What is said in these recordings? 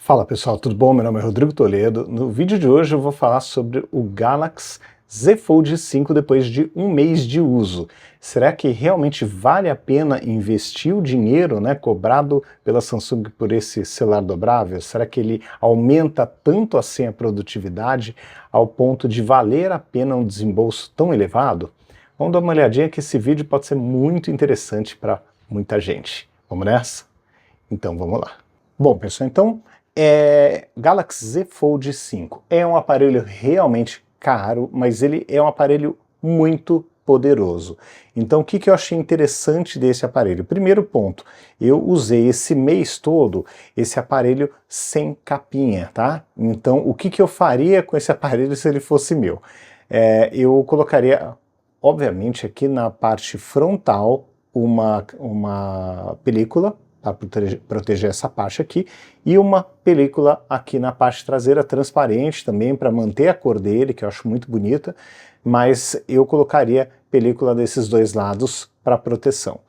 Fala pessoal, tudo bom? Meu nome é Rodrigo Toledo. No vídeo de hoje eu vou falar sobre o Galaxy Z Fold 5 depois de um mês de uso. Será que realmente vale a pena investir o dinheiro, cobrado pela Samsung por esse celular dobrável? Será que ele aumenta tanto assim a produtividade ao ponto de valer a pena um desembolso tão elevado? Vamos dar uma olhadinha que esse vídeo pode ser muito interessante para muita gente. Vamos nessa? Então vamos lá. Bom, pessoal, então Galaxy Z Fold 5 é um aparelho realmente caro, mas ele é um aparelho muito poderoso. Então o que eu achei interessante desse aparelho? Primeiro ponto, eu usei esse mês todo esse aparelho sem capinha, tá? Então o que eu faria com esse aparelho se ele fosse meu? Eu colocaria, obviamente, aqui na parte frontal uma película para proteger essa parte aqui, e uma película aqui na parte traseira transparente também para manter a cor dele, que eu acho muito bonita, mas eu colocaria película desses dois lados para proteção.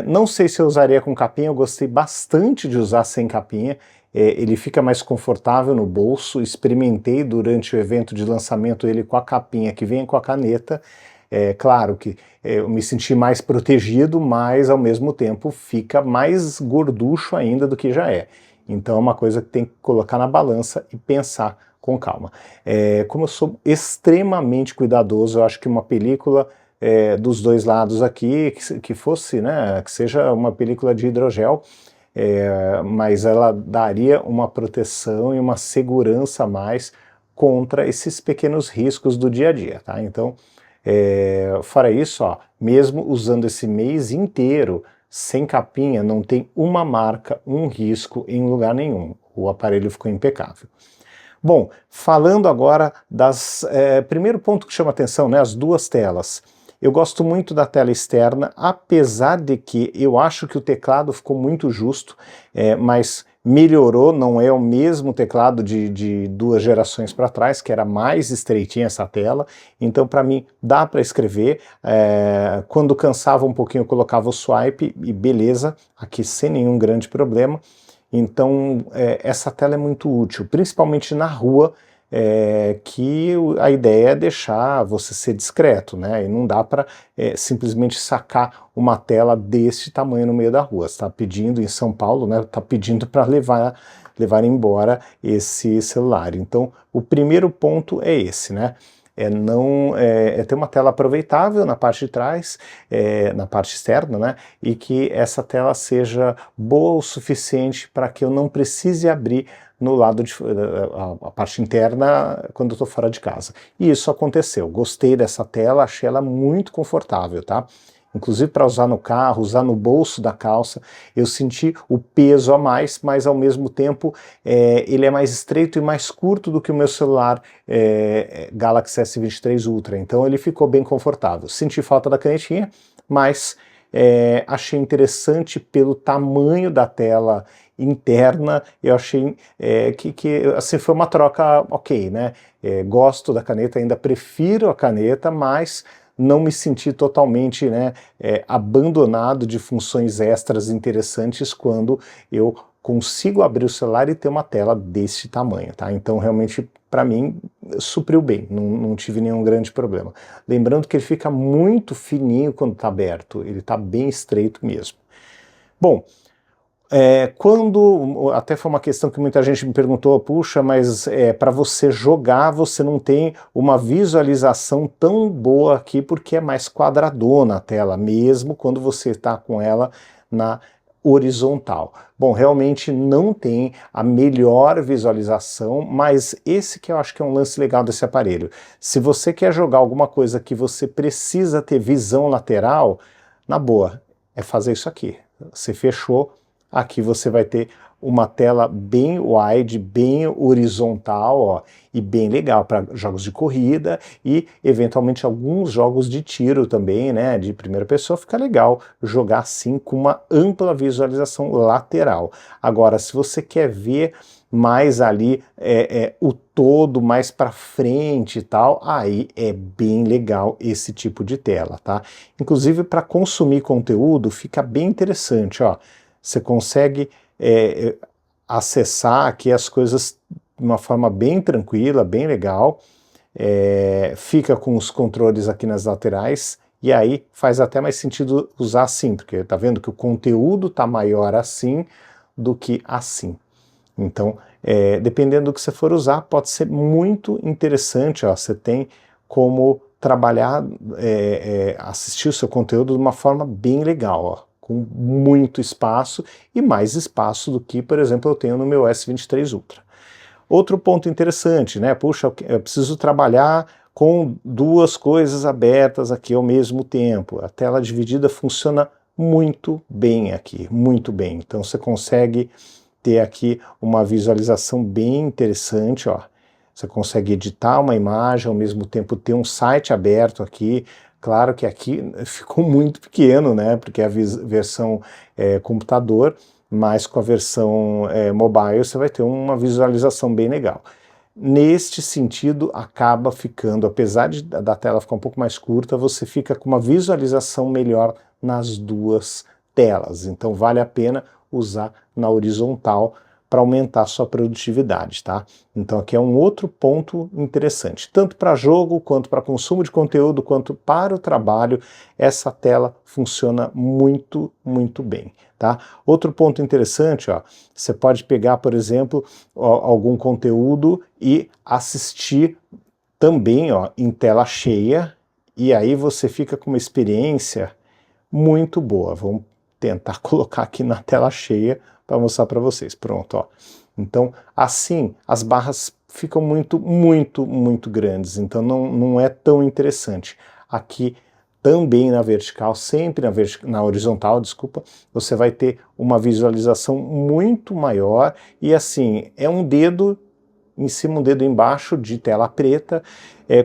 Não sei se eu usaria com capinha, eu gostei bastante de usar sem capinha, ele fica mais confortável no bolso, experimentei durante o evento de lançamento ele com a capinha que vem com a caneta. Claro que eu me senti mais protegido, mas ao mesmo tempo fica mais gorducho ainda do que já é. Então é uma coisa que tem que colocar na balança e pensar com calma. Como eu sou extremamente cuidadoso, eu acho que uma película dos dois lados aqui, que fosse, que seja uma película de hidrogel, mas ela daria uma proteção e uma segurança a mais contra esses pequenos riscos do dia a dia, tá? Então, fora isso, ó, mesmo usando esse mês inteiro sem capinha, não tem uma marca, um risco em lugar nenhum. O aparelho ficou impecável. Bom, falando agora primeiro ponto que chama atenção, as duas telas. Eu gosto muito da tela externa, apesar de que eu acho que o teclado ficou muito justo, mas melhorou, não é o mesmo teclado de duas gerações para trás, que era mais estreitinha essa tela, então para mim dá para escrever, quando cansava um pouquinho eu colocava o swipe e beleza, aqui sem nenhum grande problema. Então essa tela é muito útil, principalmente na rua, que a ideia é deixar você ser discreto, e não dá para simplesmente sacar uma tela desse tamanho no meio da rua. Você está pedindo em São Paulo, está pedindo para levar embora esse celular. Então o primeiro ponto é esse, ter uma tela aproveitável na parte de trás, na parte externa, e que essa tela seja boa o suficiente para que eu não precise abrir no lado a parte interna quando eu estou fora de casa. E isso aconteceu. Gostei dessa tela, achei ela muito confortável, tá? Inclusive para usar no carro, usar no bolso da calça, eu senti o peso a mais, mas ao mesmo tempo ele é mais estreito e mais curto do que o meu celular Galaxy S23 Ultra, então ele ficou bem confortável. Senti falta da canetinha, mas achei interessante pelo tamanho da tela interna, eu achei que assim, foi uma troca ok, gosto da caneta, ainda prefiro a caneta, mas não me senti totalmente abandonado de funções extras interessantes quando eu consigo abrir o celular e ter uma tela desse tamanho, tá? Então realmente para mim supriu bem, não tive nenhum grande problema. Lembrando que ele fica muito fininho quando está aberto, ele está bem estreito mesmo. Bom, até foi uma questão que muita gente me perguntou, puxa, mas para você jogar você não tem uma visualização tão boa aqui porque é mais quadradona a tela, mesmo quando você está com ela na horizontal. Bom, realmente não tem a melhor visualização, mas esse que eu acho que é um lance legal desse aparelho. Se você quer jogar alguma coisa que você precisa ter visão lateral, na boa, é fazer isso aqui. Você fechou, aqui você vai ter uma tela bem wide, bem horizontal, ó, e bem legal para jogos de corrida e eventualmente alguns jogos de tiro também, de primeira pessoa, fica legal jogar assim com uma ampla visualização lateral. Agora, se você quer ver mais ali o todo mais para frente e tal, aí é bem legal esse tipo de tela, tá? Inclusive para consumir conteúdo fica bem interessante, ó. Você consegue acessar aqui as coisas de uma forma bem tranquila, bem legal, fica com os controles aqui nas laterais, e aí faz até mais sentido usar assim, porque tá vendo que o conteúdo tá maior assim do que assim. Então, dependendo do que você for usar, pode ser muito interessante, ó, você tem como trabalhar, assistir o seu conteúdo de uma forma bem legal, ó, com muito espaço e mais espaço do que, por exemplo, eu tenho no meu S23 Ultra. Outro ponto interessante, né? Puxa, eu preciso trabalhar com duas coisas abertas aqui ao mesmo tempo. A tela dividida funciona muito bem aqui, muito bem. Então você consegue ter aqui uma visualização bem interessante, ó. Você consegue editar uma imagem, ao mesmo tempo ter um site aberto aqui. Claro que aqui ficou muito pequeno, né? Porque a versão computador, mas com a versão mobile você vai ter uma visualização bem legal. Neste sentido, acaba ficando, apesar da tela ficar um pouco mais curta, você fica com uma visualização melhor nas duas telas. Então vale a pena usar na horizontal para aumentar a sua produtividade, tá? Então aqui é um outro ponto interessante. Tanto para jogo, quanto para consumo de conteúdo, quanto para o trabalho, essa tela funciona muito, muito bem, tá? Outro ponto interessante, ó, você pode pegar, por exemplo, algum conteúdo e assistir também, ó, em tela cheia, e aí você fica com uma experiência muito boa. Vamos tentar colocar aqui na tela cheia para mostrar para vocês. Pronto, ó. Então, assim, as barras ficam muito, muito, muito grandes, então não é tão interessante. Aqui, também na vertical, sempre na horizontal, desculpa, você vai ter uma visualização muito maior, e assim, é um dedo em cima, um dedo embaixo de tela preta,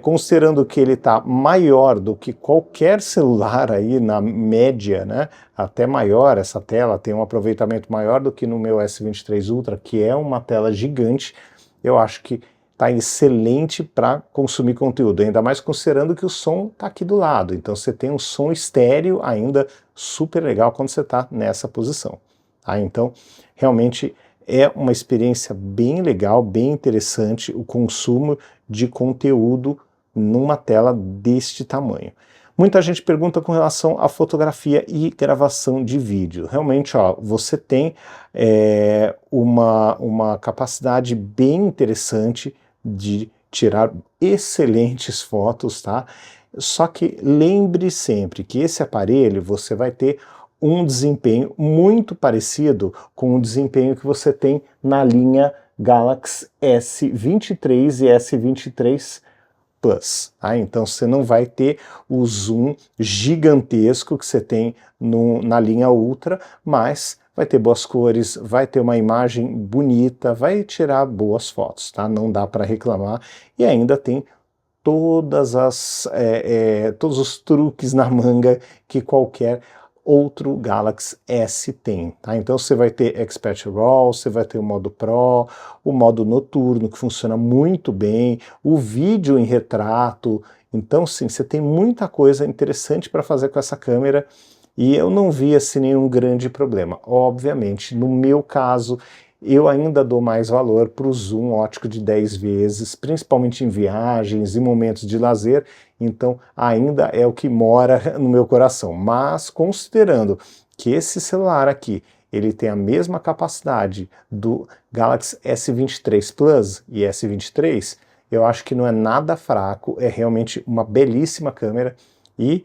considerando que ele está maior do que qualquer celular aí na média, né? Até maior, essa tela tem um aproveitamento maior do que no meu S23 Ultra, que é uma tela gigante. Eu acho que está excelente para consumir conteúdo, ainda mais considerando que o som está aqui do lado, então você tem um som estéreo ainda super legal quando você está nessa posição. Tá? Então, realmente é uma experiência bem legal, bem interessante o consumo de conteúdo numa tela deste tamanho. Muita gente pergunta com relação à fotografia e gravação de vídeo. Realmente, ó, você tem uma capacidade bem interessante de tirar excelentes fotos, tá? Só que lembre sempre que esse aparelho você vai ter um desempenho muito parecido com o desempenho que você tem na linha Galaxy S23 e S23 Plus. Tá? Então você não vai ter o zoom gigantesco que você tem na linha Ultra, mas vai ter boas cores, vai ter uma imagem bonita, vai tirar boas fotos, tá? Não dá para reclamar, e ainda tem todos os truques na manga que qualquer outro Galaxy S tem, tá? Então você vai ter Expert RAW, você vai ter o modo Pro, o modo noturno, que funciona muito bem, o vídeo em retrato. Então sim, você tem muita coisa interessante para fazer com essa câmera, e eu não vi assim nenhum grande problema. Obviamente, no meu caso, eu ainda dou mais valor para o zoom ótico de 10 vezes, principalmente em viagens e momentos de lazer, então ainda é o que mora no meu coração. Mas considerando que esse celular aqui, ele tem a mesma capacidade do Galaxy S23 Plus e S23, eu acho que não é nada fraco, é realmente uma belíssima câmera, e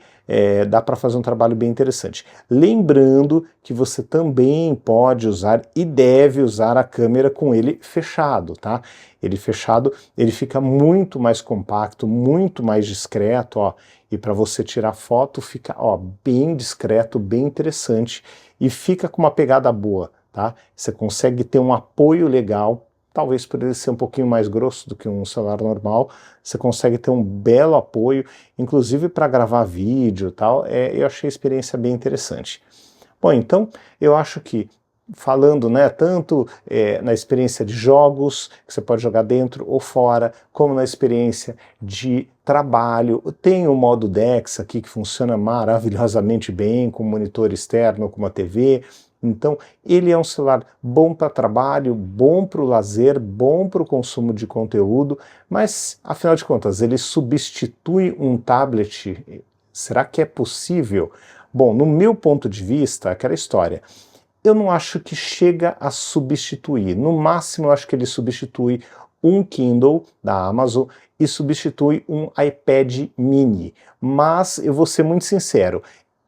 dá para fazer um trabalho bem interessante. Lembrando que você também pode usar e deve usar a câmera com ele fechado, tá? Ele fechado, ele fica muito mais compacto, muito mais discreto, ó, e para você tirar foto fica, ó, bem discreto, bem interessante, e fica com uma pegada boa, tá? Você consegue ter um apoio legal. Talvez por ele ser um pouquinho mais grosso do que um celular normal, você consegue ter um belo apoio, inclusive para gravar vídeo e tal. Eu achei a experiência bem interessante. Bom, então eu acho que, falando, né, tanto na experiência de jogos, que você pode jogar dentro ou fora, como na experiência de trabalho, tem o modo DeX aqui que funciona maravilhosamente bem, com monitor externo, com uma TV, Então, ele é um celular bom para trabalho, bom para o lazer, bom para o consumo de conteúdo, mas, afinal de contas, ele substitui um tablet? Será que é possível? Bom, no meu ponto de vista, aquela história, eu não acho que chega a substituir. No máximo, eu acho que ele substitui um Kindle da Amazon e substitui um iPad mini. Mas eu vou ser muito sincero,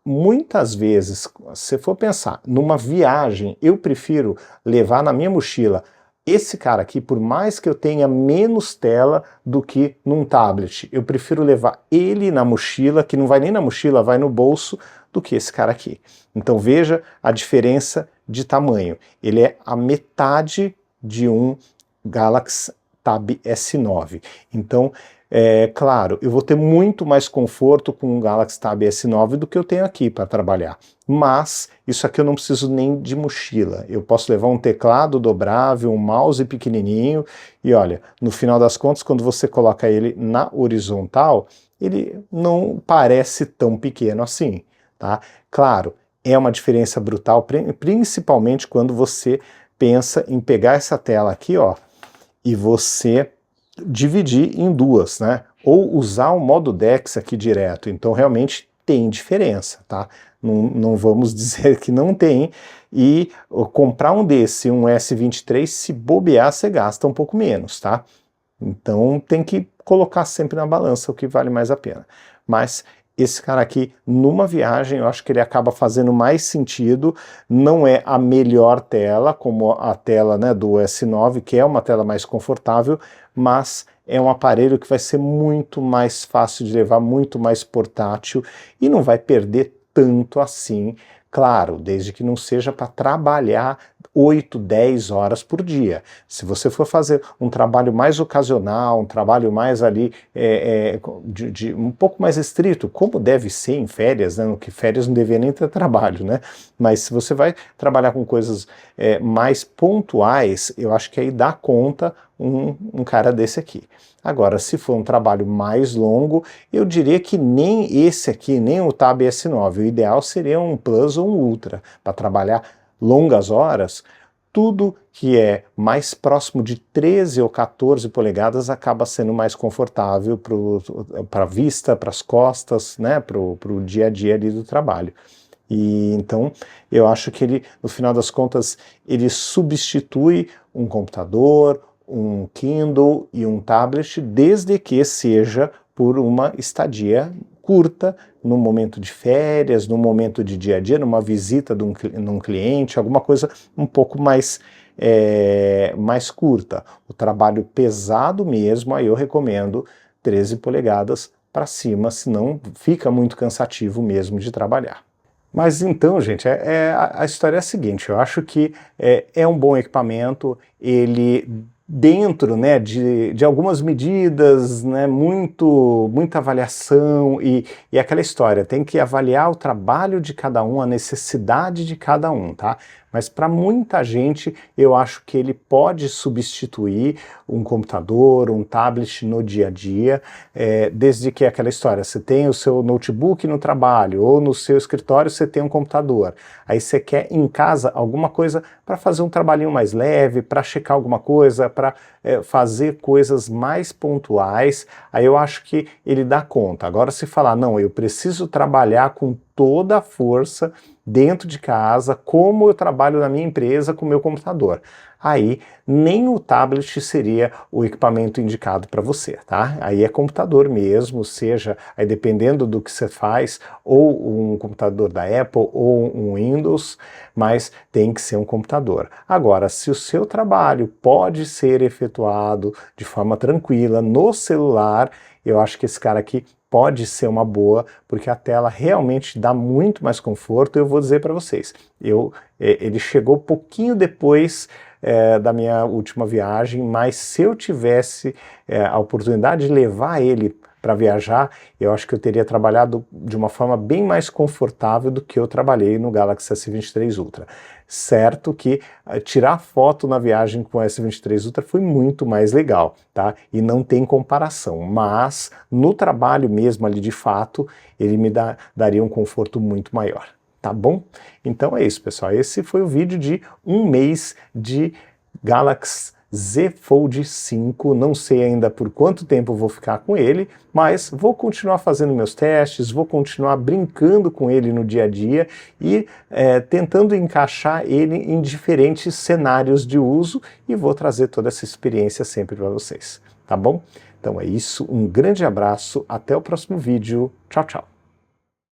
muitas vezes, se for pensar numa viagem, eu prefiro levar na minha mochila esse cara aqui, por mais que eu tenha menos tela do que num tablet. Eu prefiro levar ele na mochila, que não vai nem na mochila, vai no bolso, do que esse cara aqui. Então veja a diferença de tamanho. Ele é a metade de um Galaxy Tab S9. Então, claro, eu vou ter muito mais conforto com o Galaxy Tab S9 do que eu tenho aqui para trabalhar. Mas isso aqui eu não preciso nem de mochila. Eu posso levar um teclado dobrável, um mouse pequenininho e olha, no final das contas, quando você coloca ele na horizontal, ele não parece tão pequeno assim, tá? Claro, é uma diferença brutal, principalmente quando você pensa em pegar essa tela aqui, ó, e você dividir em duas, né? Ou usar o modo DeX aqui direto. Então realmente tem diferença, tá? Não vamos dizer que não tem. E comprar um desse, um S23, se bobear, você gasta um pouco menos, tá? Então tem que colocar sempre na balança o que vale mais a pena. Mas esse cara aqui, numa viagem, eu acho que ele acaba fazendo mais sentido. Não é a melhor tela, como a tela, né, do S9, que é uma tela mais confortável, mas é um aparelho que vai ser muito mais fácil de levar, muito mais portátil e não vai perder tanto assim, claro, desde que não seja para trabalhar 8, 10 horas por dia. Se você for fazer um trabalho mais ocasional, um trabalho mais ali, um pouco mais estrito, como deve ser em férias, né? No que férias não deveria nem ter trabalho, né? Mas se você vai trabalhar com coisas mais pontuais, eu acho que aí dá conta um cara desse aqui. Agora, se for um trabalho mais longo, eu diria que nem esse aqui, nem o Tab S9, o ideal seria um Plus ou um Ultra, para trabalhar longas horas. Tudo que é mais próximo de 13 ou 14 polegadas acaba sendo mais confortável para a vista, para as costas, né, para o dia a dia ali do trabalho. E então eu acho que ele, no final das contas, ele substitui um computador, um Kindle e um tablet, desde que seja por uma estadia curta, no momento de férias, no momento de dia a dia, numa visita num cliente, alguma coisa um pouco mais curta. O trabalho pesado mesmo, aí eu recomendo 13 polegadas para cima, senão fica muito cansativo mesmo de trabalhar. Mas então, gente, a história é a seguinte, eu acho que é um bom equipamento, ele dentro, né, de algumas medidas, né, muita avaliação e aquela história, tem que avaliar o trabalho de cada um, a necessidade de cada um, tá? Mas para muita gente eu acho que ele pode substituir um computador, um tablet no dia a dia, desde que aquela história, você tem o seu notebook no trabalho ou no seu escritório você tem um computador, aí você quer em casa alguma coisa para fazer um trabalhinho mais leve, para checar alguma coisa, para fazer coisas mais pontuais, aí eu acho que ele dá conta. Agora se falar, não, eu preciso trabalhar com toda a força dentro de casa, como eu trabalho na minha empresa com o meu computador. Aí nem o tablet seria o equipamento indicado para você, tá? Aí é computador mesmo, seja, aí dependendo do que você faz, ou um computador da Apple ou um Windows, mas tem que ser um computador. Agora, se o seu trabalho pode ser efetuado de forma tranquila no celular, eu acho que esse cara aqui pode ser uma boa, porque a tela realmente dá muito mais conforto. Eu vou dizer para vocês, ele chegou pouquinho depois da minha última viagem, mas se eu tivesse a oportunidade de levar ele para viajar, eu acho que eu teria trabalhado de uma forma bem mais confortável do que eu trabalhei no Galaxy S23 Ultra. Certo que tirar foto na viagem com o S23 Ultra foi muito mais legal, tá? E não tem comparação, mas no trabalho mesmo ali de fato, ele me daria um conforto muito maior. tá bom? Então é isso, pessoal. Esse foi o vídeo de um mês de Galaxy Z Fold 5, não sei ainda por quanto tempo eu vou ficar com ele, mas vou continuar fazendo meus testes, vou continuar brincando com ele no dia a dia e tentando encaixar ele em diferentes cenários de uso e vou trazer toda essa experiência sempre para vocês, tá bom? Então é isso, um grande abraço, até o próximo vídeo, tchau, tchau!